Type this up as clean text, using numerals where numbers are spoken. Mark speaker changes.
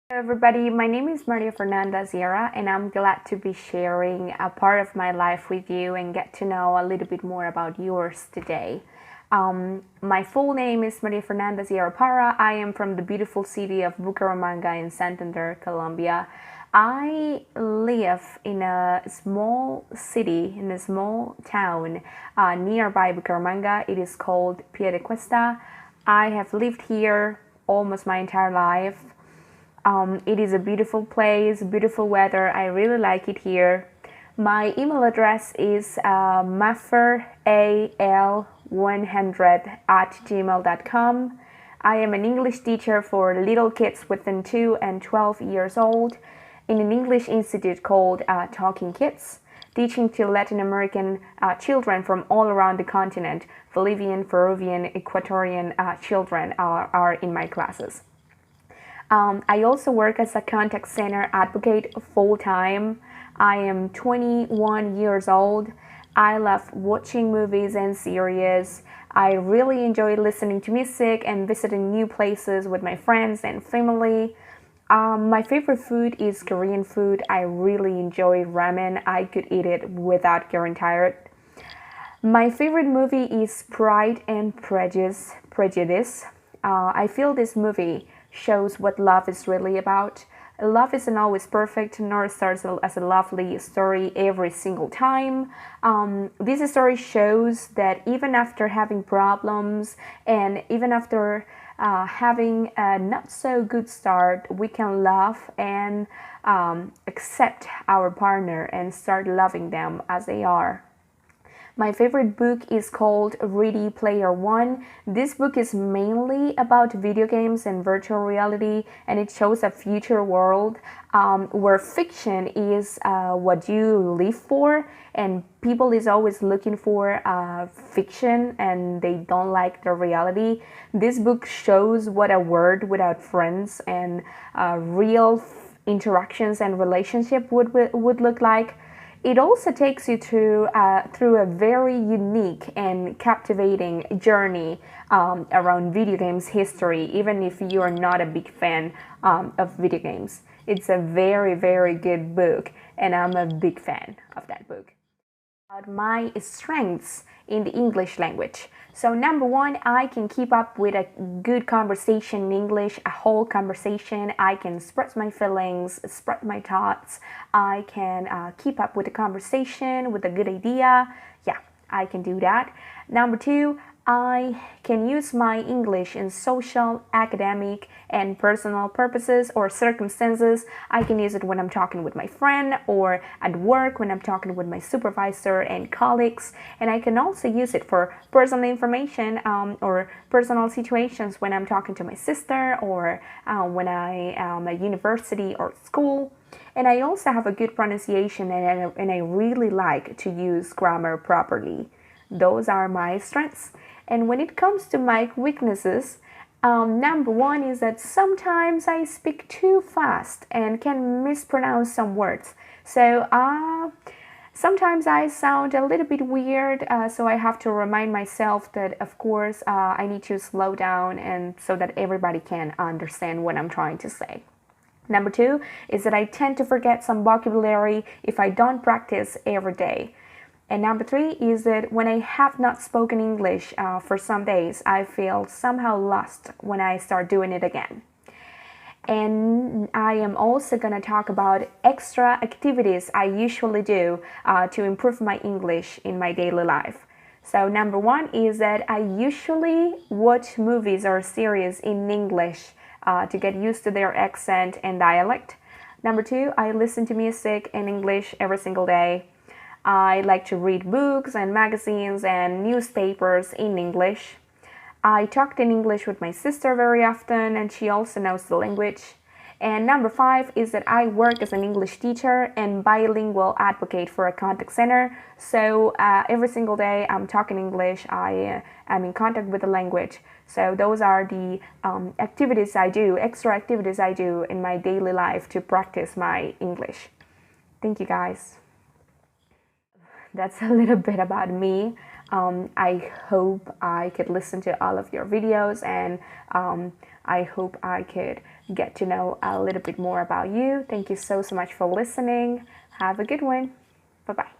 Speaker 1: Hello everybody, my name is Maria Fernanda Sierra and I'm glad to be sharing a part of my life with you and get to know a little bit more about yours today. My full name is Maria Fernanda Sierra Parra. I am from the beautiful city of Bucaramanga in Santander, Colombia. I live in a small city, in a small town nearby Bucaramanga. It is called Piedecuesta. I have lived here almost my entire life. It is a beautiful place, beautiful weather. I really like it here. My email address is mafferal100@gmail.com. I am an English teacher for little kids within 2 and 12 years old in an English institute called Talking Kids, teaching to Latin American children from all around the continent. Bolivian, Peruvian, Ecuadorian children are in my classes. I also work as a contact center advocate full-time. I am 21 years old. I love watching movies and series. I really enjoy listening to music and visiting new places with my friends and family. My favorite food is Korean food. I really enjoy ramen. I could eat it without getting tired. My favorite movie is Pride and Prejudice. I feel this movie shows what love is really about. Love isn't always perfect, nor starts as a lovely story every single time. This story shows that even after having problems and even after having a not so good start, we can love and accept our partner and start loving them as they are. My favorite book is called Ready Player One. This book is mainly about video games and virtual reality, and it shows a future world where fiction is what you live for, and people is always looking for fiction and they don't like the reality. This book shows what a world without friends and real interactions and relationship would look like. It also takes you through a very unique and captivating journey around video games history, even if you are not a big fan of video games. It's a very, very good book, and I'm a big fan of that book. About my strengths in the English language. So number one, I can keep up with a good conversation in English, a whole conversation. I can express my feelings, spread my thoughts. I can keep up with the conversation with a good idea. Yeah, I can do that. Number two, I can use my English in social, academic, and personal purposes or circumstances. I can use it when I'm talking with my friend or at work when I'm talking with my supervisor and colleagues. And I can also use it for personal information or personal situations when I'm talking to my sister or when I am at university or school. And I also have a good pronunciation and I really like to use grammar properly. Those are my strengths. And when it comes to my weaknesses, number one is that sometimes I speak too fast and can mispronounce some words. So sometimes I sound a little bit weird, so I have to remind myself that, of course, I need to slow down and so that everybody can understand what I'm trying to say. Number two is that I tend to forget some vocabulary if I don't practice every day. And number three is that when I have not spoken English for some days, I feel somehow lost when I start doing it again. And I am also going to talk about extra activities I usually do to improve my English in my daily life. So number one is that I usually watch movies or series in English to get used to their accent and dialect. Number two, I listen to music in English every single day. I like to read books and magazines and newspapers in English. I talk in English with my sister very often, and she also knows the language. And number five is that I work as an English teacher and bilingual advocate for a contact center. So every single day I'm talking English, I am in contact with the language. So those are the activities I do, extra activities I do in my daily life to practice my English. Thank you guys. That's a little bit about me. I hope I could listen to all of your videos, and I hope I could get to know a little bit more about you. Thank you so much for listening. Have a good one. Bye bye.